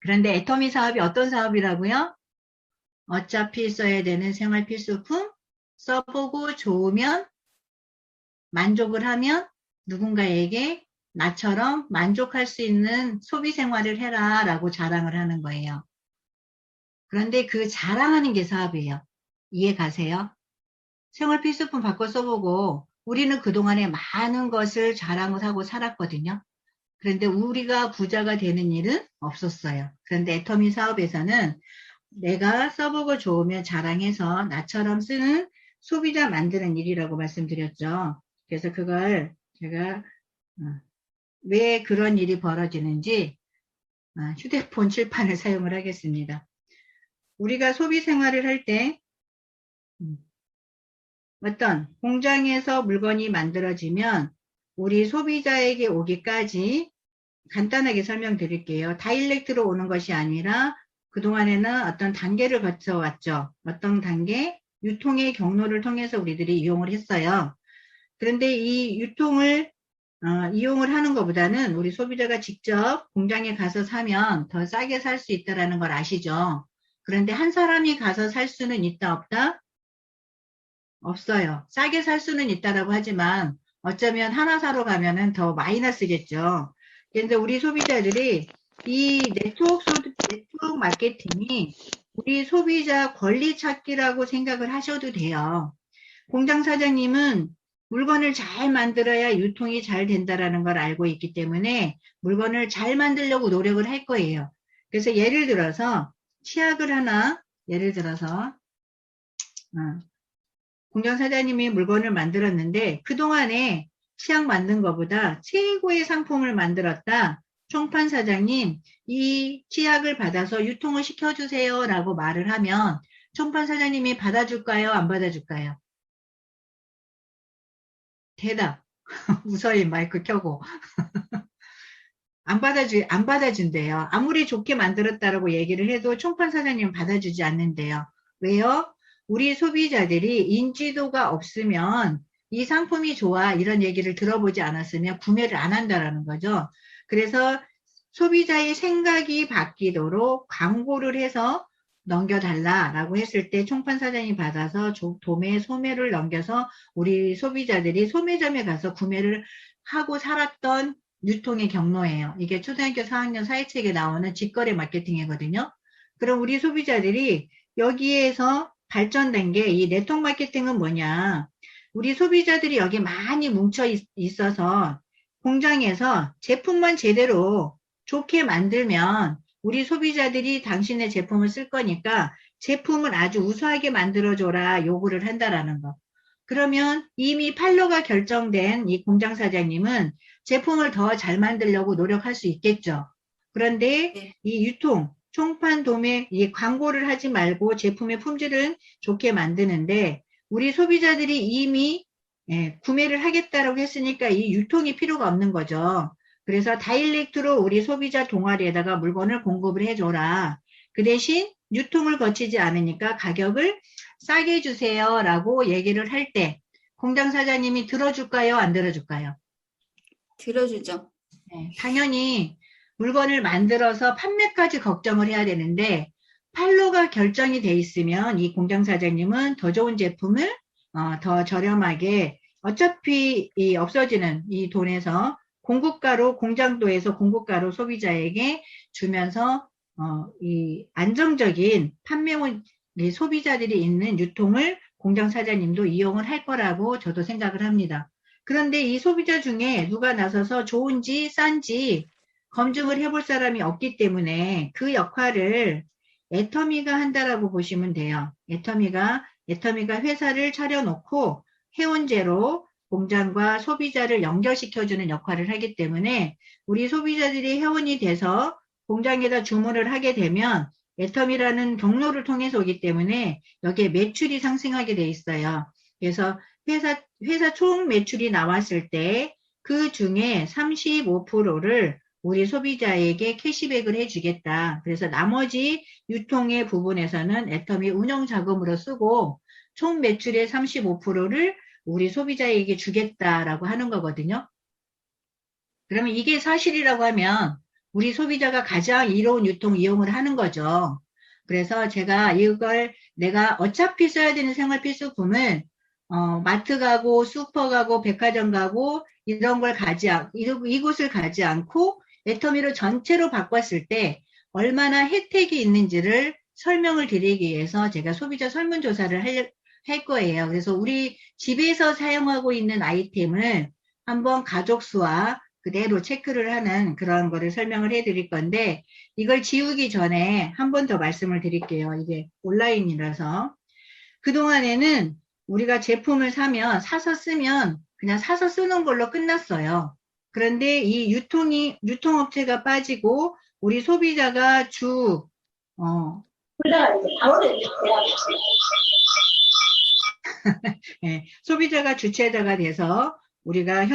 그런데 애터미 사업이 어떤 사업이라고요? 어차피 써야 되는 생활 필수품 써보고 좋으면 만족을 하면 누군가에게 나처럼 만족할 수 있는 소비 생활을 해라 라고 자랑을 하는 거예요. 그런데 그 자랑하는 게 사업이에요. 이해 가세요? 생활 필수품 바꿔 써보고 우리는 그동안에 많은 것을 자랑을 하고 살았거든요. 그런데 우리가 부자가 되는 일은 없었어요. 그런데 애터미 사업에서는 내가 써보고 좋으면 자랑해서 나처럼 쓰는 소비자 만드는 일이라고 말씀드렸죠. 그래서 그걸 제가 왜 그런 일이 벌어지는지 휴대폰 칠판을 사용을 하겠습니다. 우리가 소비 생활을 할 때 어떤 공장에서 물건이 만들어지면 우리 소비자에게 오기까지 간단하게 설명드릴게요. 다이렉트로 오는 것이 아니라 그동안에는 어떤 단계를 거쳐왔죠. 어떤 단계? 유통의 경로를 통해서 우리들이 이용을 했어요. 그런데 이 유통을 이용을 하는 것보다는 우리 소비자가 직접 공장에 가서 사면 더 싸게 살 수 있다는 걸 아시죠? 그런데 한 사람이 가서 살 수는 있다 없다? 없어요. 싸게 살 수는 있다라고 하지만 어쩌면 하나 사러 가면은 더 마이너스겠죠. 그런데 우리 소비자들이 이 네트워크 마케팅이 우리 소비자 권리 찾기라고 생각을 하셔도 돼요. 공장 사장님은 물건을 잘 만들어야 유통이 잘 된다라는 걸 알고 있기 때문에 물건을 잘 만들려고 노력을 할 거예요. 그래서 예를 들어서 치약을 하나, 예를 들어서 공장 사장님이 물건을 만들었는데 그동안에 치약 만든 것보다 최고의 상품을 만들었다. 총판 사장님, 이 치약을 받아서 유통을 시켜주세요 라고 말을 하면 총판 사장님이 받아줄까요? 안 받아줄까요? 대답. 무서이 마이크 켜고. 안 받아준대요. 아무리 좋게 만들었다라고 얘기를 해도 총판 사장님은 받아주지 않는데요. 왜요? 우리 소비자들이 인지도가 없으면 이 상품이 좋아 이런 얘기를 들어보지 않았으면 구매를 안 한다라는 거죠. 그래서 소비자의 생각이 바뀌도록 광고를 해서 넘겨달라라고 했을 때 총판 사장이 받아서 도매, 소매를 넘겨서 우리 소비자들이 소매점에 가서 구매를 하고 살았던 유통의 경로예요. 이게 초등학교 4학년 사회책에 나오는 직거래 마케팅이거든요. 그럼 우리 소비자들이 여기에서 발전된 게 이 네트워크 마케팅은 뭐냐. 우리 소비자들이 여기 많이 뭉쳐 있어서 공장에서 제품만 제대로 좋게 만들면 우리 소비자들이 당신의 제품을 쓸 거니까 제품을 아주 우수하게 만들어줘라 요구를 한다라는 거. 그러면 이미 판로가 결정된 이 공장 사장님은 제품을 더 잘 만들려고 노력할 수 있겠죠. 그런데 네. 이 유통, 총판 도매, 이 광고를 하지 말고 제품의 품질은 좋게 만드는데 우리 소비자들이 이미 구매를 하겠다라고 했으니까 이 유통이 필요가 없는 거죠. 그래서 다이렉트로 우리 소비자 동아리에다가 물건을 공급을 해줘라. 그 대신 유통을 거치지 않으니까 가격을 싸게 해주세요 라고 얘기를 할 때 공장 사장님이 들어줄까요? 안 들어줄까요? 들어주죠. 네, 당연히 물건을 만들어서 판매까지 걱정을 해야 되는데 판로가 결정이 돼 있으면 이 공장 사장님은 더 좋은 제품을 더 저렴하게 어차피 이 없어지는 이 돈에서 공급가로 공장도에서 공급가로 소비자에게 주면서 이 안정적인 판매원 소비자들이 있는 유통을 공장 사장님도 이용을 할 거라고 저도 생각을 합니다. 그런데 이 소비자 중에 누가 나서서 좋은지 싼지 검증을 해볼 사람이 없기 때문에 그 역할을 애터미가 한다라고 보시면 돼요. 애터미가 회사를 차려놓고 해운제로 공장과 소비자를 연결시켜주는 역할을 하기 때문에 우리 소비자들이 회원이 돼서 공장에다 주문을 하게 되면 애터미라는 경로를 통해서 오기 때문에 여기에 매출이 상승하게 돼 있어요. 그래서 회사 총 매출이 나왔을 때 그 중에 35%를 우리 소비자에게 캐시백을 해주겠다. 그래서 나머지 유통의 부분에서는 애터미 운영 자금으로 쓰고 총 매출의 35%를 우리 소비자에게 주겠다라고 하는 거거든요. 그러면 이게 사실이라고 하면 우리 소비자가 가장 이로운 유통 이용을 하는 거죠. 그래서 제가 이걸 내가 어차피 써야 되는 생활 필수품을 마트 가고 슈퍼 가고 백화점 가고 이런 걸 이곳을 가지 않고 애터미로 전체로 바꿨을 때 얼마나 혜택이 있는지를 설명을 드리기 위해서 제가 소비자 설문조사를 할 거예요. 그래서 우리 집에서 사용하고 있는 아이템을 한번 가족 수와 그대로 체크를 하는 그런 거를 설명을 해 드릴 건데, 이걸 지우기 전에 한 번 더 말씀을 드릴게요. 이게 온라인이라서. 그동안에는 우리가 제품을 사서 쓰면 그냥 사서 쓰는 걸로 끝났어요. 그런데 이 유통업체가 빠지고 우리 소비자가 소비자가 주체자가 돼서 우리가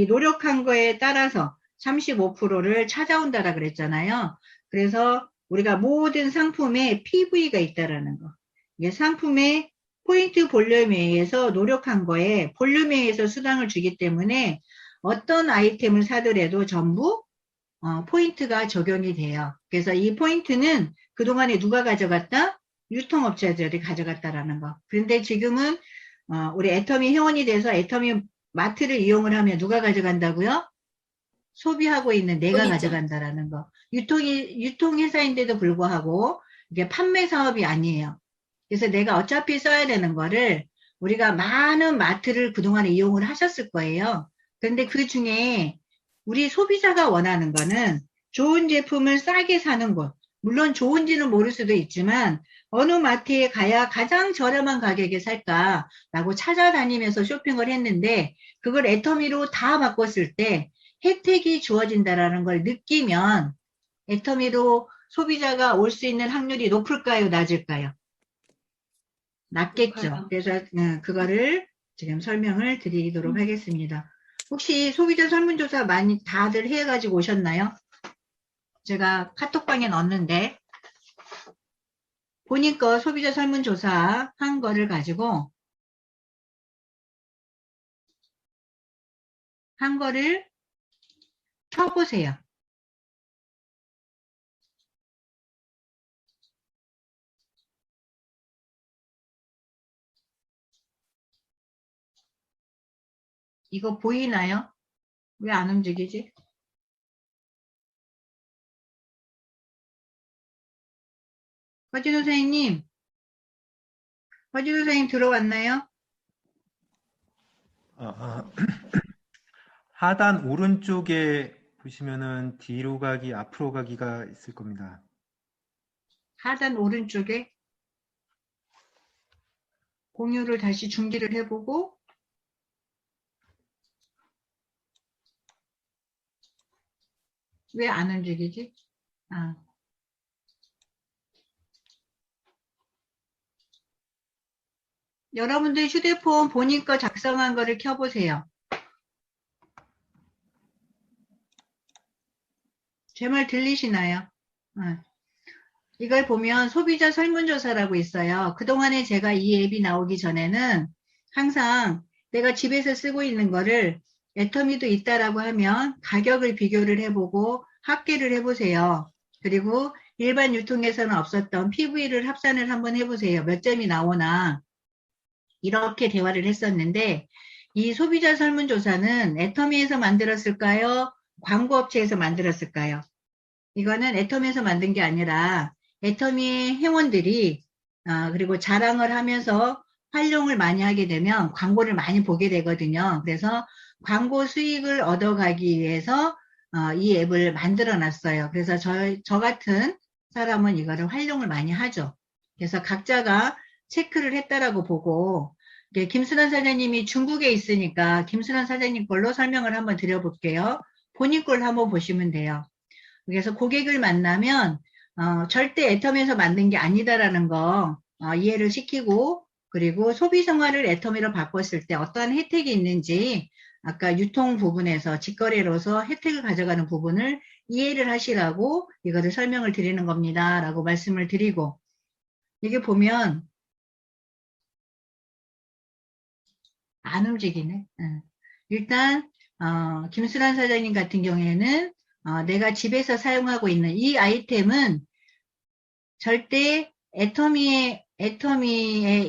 노력한 거에 따라서 35%를 찾아온다라 그랬잖아요. 그래서 우리가 모든 상품에 PV가 있다라는 거. 이게 상품의 포인트 볼륨에 의해서 노력한 거에 볼륨에 의해서 수당을 주기 때문에 어떤 아이템을 사더라도 전부 포인트가 적용이 돼요. 그래서 이 포인트는 그동안에 누가 가져갔다? 유통업체들이 가져갔다라는 거. 그런데 지금은 우리 애터미 회원이 돼서 애터미 마트를 이용을 하면 누가 가져간다고요? 소비하고 있는 내가 소비자. 가져간다라는 거. 유통회사인데도 불구하고 이게 판매 사업이 아니에요. 그래서 내가 어차피 써야 되는 거를 우리가 많은 마트를 그동안에 이용을 하셨을 거예요. 그런데 그 중에 우리 소비자가 원하는 거는 좋은 제품을 싸게 사는 곳. 물론 좋은지는 모를 수도 있지만 어느 마트에 가야 가장 저렴한 가격에 살까라고 찾아다니면서 쇼핑을 했는데 그걸 애터미로 다 바꿨을 때 혜택이 주어진다라는 걸 느끼면 애터미로 소비자가 올 수 있는 확률이 높을까요? 낮을까요? 낮겠죠. 높아요. 그래서 그거를 지금 설명을 드리도록 하겠습니다. 혹시 소비자 설문조사 많이 다들 해가지고 오셨나요? 제가 카톡방에 넣었는데 본인 거 소비자 설문조사 한 거를 가지고 한 거를 켜보세요. 이거 보이나요? 왜 안 움직이지? 허진호 선생님 들어왔나요? 하단 오른쪽에 보시면은 뒤로 가기, 앞으로 가기가 있을 겁니다. 하단 오른쪽에 공유를 다시 중지를 해보고 왜 안 움직이지? 여러분들 휴대폰 본인 거 작성한 거를 켜보세요. 제 말 들리시나요? 이걸 보면 소비자 설문조사라고 있어요. 그동안에 제가 이 앱이 나오기 전에는 항상 내가 집에서 쓰고 있는 거를 애터미도 있다라고 하면 가격을 비교를 해보고 합계를 해보세요. 그리고 일반 유통에서는 없었던 PV를 합산을 한번 해보세요. 몇 점이 나오나. 이렇게 대화를 했었는데 이 소비자 설문조사는 애터미에서 만들었을까요? 광고업체에서 만들었을까요? 이거는 애터미에서 만든 게 아니라 애터미 회원들이 그리고 자랑을 하면서 활용을 많이 하게 되면 광고를 많이 보게 되거든요. 그래서 광고 수익을 얻어가기 위해서 이 앱을 만들어 놨어요. 그래서 저 같은 사람은 이거를 활용을 많이 하죠. 그래서 각자가 체크를 했다라고 보고 김순환 사장님이 중국에 있으니까 김순환 사장님 걸로 설명을 한번 드려볼게요. 본인 걸 한번 보시면 돼요. 그래서 고객을 만나면 절대 애터미에서 만든 게 아니다라는 거 이해를 시키고 그리고 소비 생활을 애터미로 바꿨을 때 어떠한 혜택이 있는지 아까 유통 부분에서 직거래로서 혜택을 가져가는 부분을 이해를 하시라고 이거를 설명을 드리는 겁니다. 라고 말씀을 드리고 이게 보면 안 움직이네. 일단 김수란 사장님 같은 경우에는 내가 집에서 사용하고 있는 이 아이템은 절대 애터미에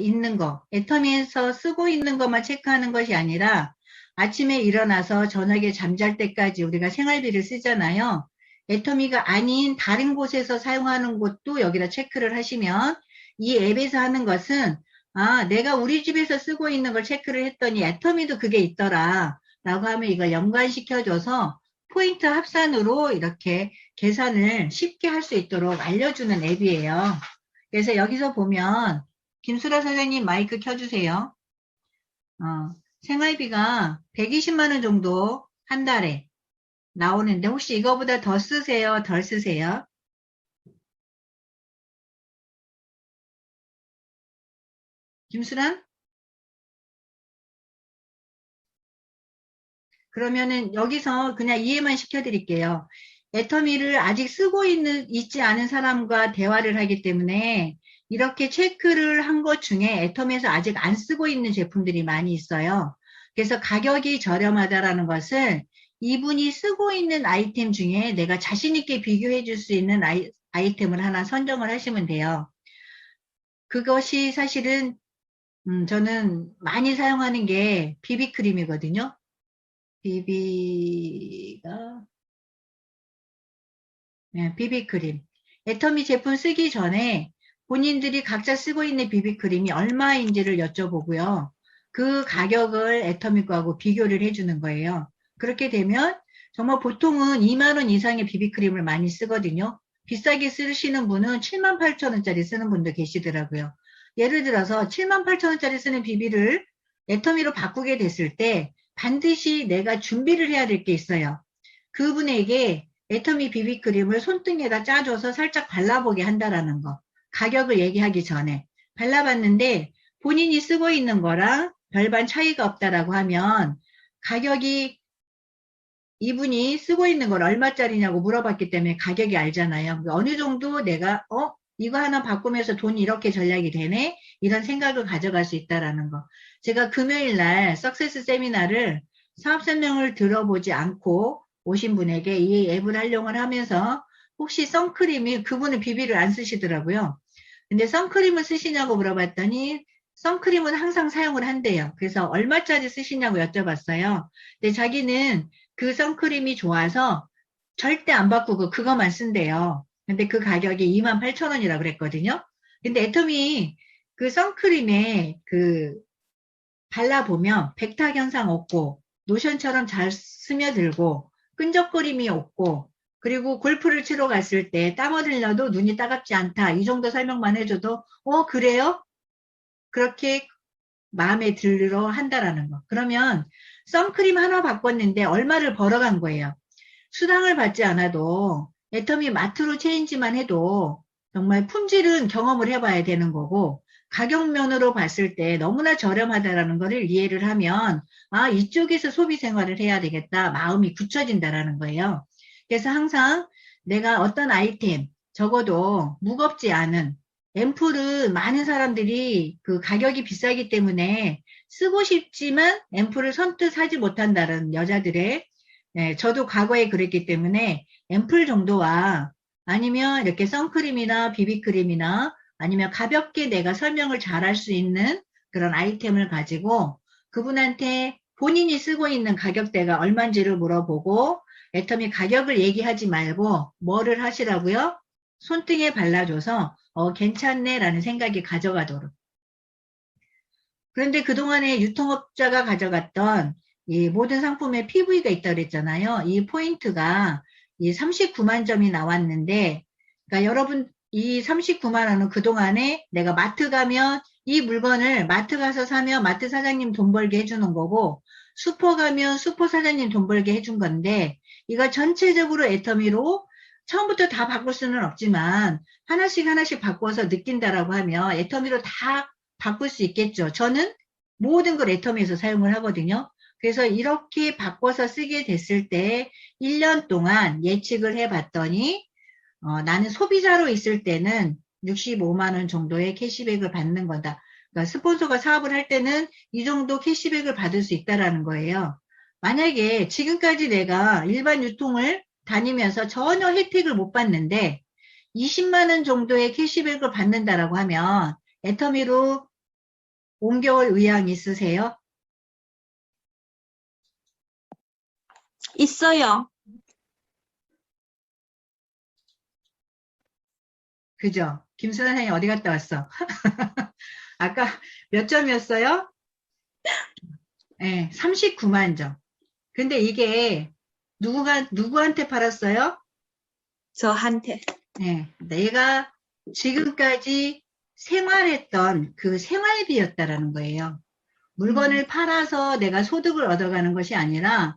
있는 거, 애터미에서 쓰고 있는 것만 체크하는 것이 아니라 아침에 일어나서 저녁에 잠잘 때까지 우리가 생활비를 쓰잖아요. 애터미가 아닌 다른 곳에서 사용하는 것도 여기다 체크를 하시면 이 앱에서 하는 것은 내가 우리 집에서 쓰고 있는 걸 체크를 했더니 애터미도 그게 있더라 라고 하면 이걸 연관시켜줘서 포인트 합산으로 이렇게 계산을 쉽게 할 수 있도록 알려주는 앱이에요. 그래서 여기서 보면 김수라 사장님 마이크 켜주세요. 생활비가 120만 원 정도 한 달에 나오는데 혹시 이거보다 더 쓰세요? 덜 쓰세요? 김수란? 그러면은 여기서 그냥 이해만 시켜드릴게요. 애터미를 아직 쓰고 있지 않은 사람과 대화를 하기 때문에 이렇게 체크를 한 것 중에 애터미에서 아직 안 쓰고 있는 제품들이 많이 있어요. 그래서 가격이 저렴하다라는 것은 이분이 쓰고 있는 아이템 중에 내가 자신 있게 비교해 줄 수 있는 아이템을 하나 선정을 하시면 돼요. 그것이 사실은 저는 많이 사용하는 게 비비크림이거든요. 비비크림. 애터미 제품 쓰기 전에 본인들이 각자 쓰고 있는 비비크림이 얼마인지를 여쭤보고요. 그 가격을 애터미 거하고 비교를 해주는 거예요. 그렇게 되면 정말 보통은 2만 원 이상의 비비크림을 많이 쓰거든요. 비싸게 쓰시는 분은 7만 8천 원짜리 쓰는 분도 계시더라고요. 예를 들어서 7만 8천 원짜리 쓰는 비비를 애터미로 바꾸게 됐을 때 반드시 내가 준비를 해야 될 게 있어요. 그분에게 애터미 비비크림을 손등에다 짜줘서 살짝 발라보게 한다라는 거. 가격을 얘기하기 전에. 발라봤는데 본인이 쓰고 있는 거랑 별반 차이가 없다라고 하면 가격이 이분이 쓰고 있는 걸 얼마짜리냐고 물어봤기 때문에 가격이 알잖아요. 어느 정도 내가 이거 하나 바꾸면서 돈이 이렇게 절약이 되네? 이런 생각을 가져갈 수 있다라는 거. 제가 금요일 날 석세스 세미나를 사업 설명을 들어보지 않고 오신 분에게 이 앱을 활용을 하면서 혹시 선크림이 그분은 비비를 안 쓰시더라고요. 근데 선크림을 쓰시냐고 물어봤더니 선크림은 항상 사용을 한대요. 그래서 얼마짜리 쓰시냐고 여쭤봤어요. 근데 자기는 그 선크림이 좋아서 절대 안 바꾸고 그거만 쓴대요. 근데 그 가격이 28,000원이라고 그랬거든요. 근데 애터미 그 선크림에 발라보면 백탁 현상 없고 노션처럼 잘 스며들고 끈적거림이 없고 그리고 골프를 치러 갔을 때 땀 흘려도 눈이 따갑지 않다. 이 정도 설명만 해줘도 그래요? 그렇게 마음에 들어 한다라는 거. 그러면 선크림 하나 바꿨는데 얼마를 벌어간 거예요. 수당을 받지 않아도 애터미 마트로 체인지만 해도 정말 품질은 경험을 해봐야 되는 거고 가격면으로 봤을 때 너무나 저렴하다라는 것을 이해를 하면 이쪽에서 소비 생활을 해야 되겠다 마음이 굳혀진다라는 거예요. 그래서 항상 내가 어떤 아이템 적어도 무겁지 않은 앰플은 많은 사람들이 그 가격이 비싸기 때문에 쓰고 싶지만 앰플을 선뜻 사지 못한다는 여자들의 저도 과거에 그랬기 때문에 앰플 정도와 아니면 이렇게 선크림이나 비비크림이나 아니면 가볍게 내가 설명을 잘할 수 있는 그런 아이템을 가지고 그분한테 본인이 쓰고 있는 가격대가 얼마인지를 물어보고 애터미 가격을 얘기하지 말고 뭐를 하시라고요? 손등에 발라줘서 괜찮네 라는 생각이 가져가도록. 그런데 그동안에 유통업자가 가져갔던 이 모든 상품에 PV가 있다고 그랬잖아요. 이 포인트가 이 39만 점이 나왔는데, 그러니까 여러분 이 39만 원은 그동안에 내가 마트 가면 이 물건을 마트 가서 사면 마트 사장님 돈 벌게 해주는 거고, 슈퍼 가면 슈퍼 사장님 돈 벌게 해준 건데, 이걸 전체적으로 애터미로 처음부터 다 바꿀 수는 없지만 하나씩 하나씩 바꿔서 느낀다라고 하면 애터미로 다 바꿀 수 있겠죠. 저는 모든 걸 애터미에서 사용을 하거든요. 그래서 이렇게 바꿔서 쓰게 됐을 때 1년 동안 예측을 해봤더니 나는 소비자로 있을 때는 65만 원 정도의 캐시백을 받는 거다. 그러니까 스폰서가 사업을 할 때는 이 정도 캐시백을 받을 수 있다라는 거예요. 만약에 지금까지 내가 일반 유통을 다니면서 전혀 혜택을 못 받는데 20만 원 정도의 캐시백을 받는다라고 하면 애터미로 옮겨올 의향 있으세요? 있어요. 그죠? 김수현 선생님 어디 갔다 왔어? 아까 몇 점이었어요? 네, 39만 점. 근데 이게 누구한테 팔았어요? 저한테. 네, 내가 지금까지 생활했던 그 생활비였다라는 거예요. 물건을 팔아서 내가 소득을 얻어가는 것이 아니라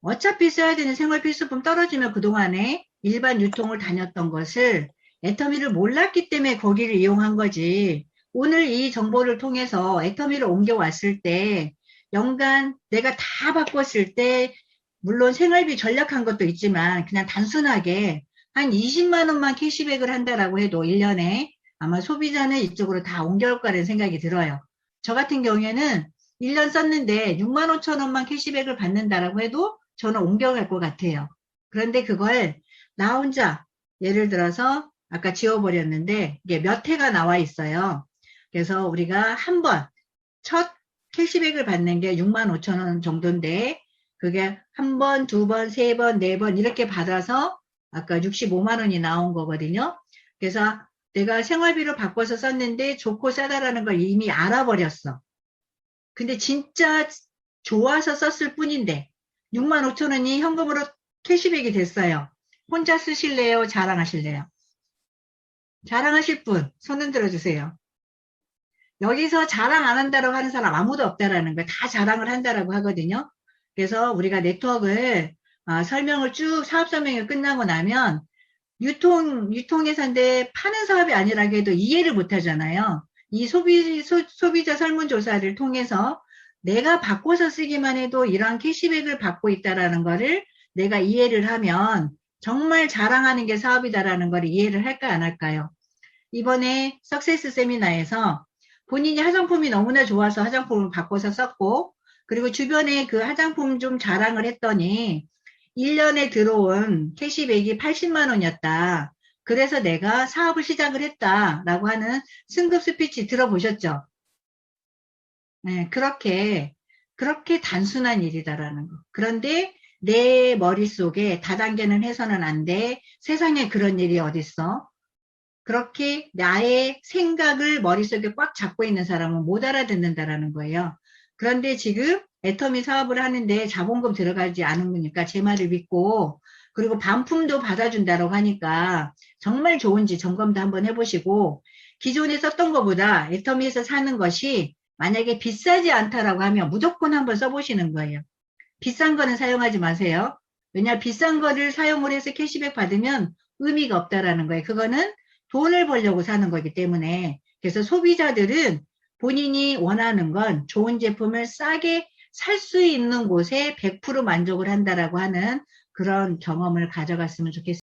어차피 써야 되는 생활 필수품 떨어지면 그동안에 일반 유통을 다녔던 것을 애터미를 몰랐기 때문에 거기를 이용한 거지. 오늘 이 정보를 통해서 애터미를 옮겨왔을 때 연간 내가 다 바꿨을 때 물론 생활비 절약한 것도 있지만 그냥 단순하게 한 20만 원만 캐시백을 한다라고 해도 1년에 아마 소비자는 이쪽으로 다 옮겨올 거라는 생각이 들어요. 저 같은 경우에는 1년 썼는데 6만 5천 원만 캐시백을 받는다라고 해도 저는 옮겨갈 것 같아요. 그런데 그걸 나 혼자 예를 들어서 아까 지워버렸는데 이게 몇 회가 나와 있어요. 그래서 우리가 한 번 첫 캐시백을 받는 게 6만 5천 원 정도인데 그게 한 번, 두 번, 세 번, 네 번 이렇게 받아서 아까 65만 원이 나온 거거든요. 그래서 내가 생활비로 바꿔서 썼는데 좋고 싸다라는 걸 이미 알아버렸어. 근데 진짜 좋아서 썼을 뿐인데 6만 5천 원이 현금으로 캐시백이 됐어요. 혼자 쓰실래요? 자랑하실래요? 자랑하실 분, 손 흔들어 주세요. 여기서 자랑 안 한다고 하는 사람 아무도 없다라는 거예요. 다 자랑을 한다라고 하거든요. 그래서 우리가 네트워크를 설명을 쭉 사업 설명이 끝나고 나면 유통회사인데 파는 사업이 아니라고 해도 이해를 못 하잖아요. 이 소비자 설문조사를 통해서 내가 바꿔서 쓰기만 해도 이러한 캐시백을 받고 있다라는 거를 내가 이해를 하면 정말 자랑하는 게 사업이다라는 걸 이해를 할까 안 할까요? 이번에 석세스 세미나에서 본인이 화장품이 너무나 좋아서 화장품을 바꿔서 썼고 그리고 주변에 그 화장품 좀 자랑을 했더니 1년에 들어온 캐시백이 80만 원이었다. 그래서 내가 사업을 시작을 했다라고 하는 승급 스피치 들어보셨죠? 네, 그렇게 단순한 일이다라는 거. 그런데 내 머릿속에 다단계는 해서는 안 돼. 세상에 그런 일이 어딨어? 그렇게 나의 생각을 머릿속에 꽉 잡고 있는 사람은 못 알아듣는다라는 거예요. 그런데 지금 애터미 사업을 하는데 자본금 들어가지 않은 거니까 제 말을 믿고 그리고 반품도 받아준다고 하니까 정말 좋은지 점검도 한번 해보시고 기존에 썼던 것보다 애터미에서 사는 것이 만약에 비싸지 않다라고 하면 무조건 한번 써보시는 거예요. 비싼 거는 사용하지 마세요. 왜냐 비싼 거를 사용을 해서 캐시백 받으면 의미가 없다라는 거예요. 그거는 돈을 벌려고 사는 거기 때문에 그래서 소비자들은 본인이 원하는 건 좋은 제품을 싸게 살 수 있는 곳에 100% 만족을 한다라고 하는 그런 경험을 가져갔으면 좋겠습니다.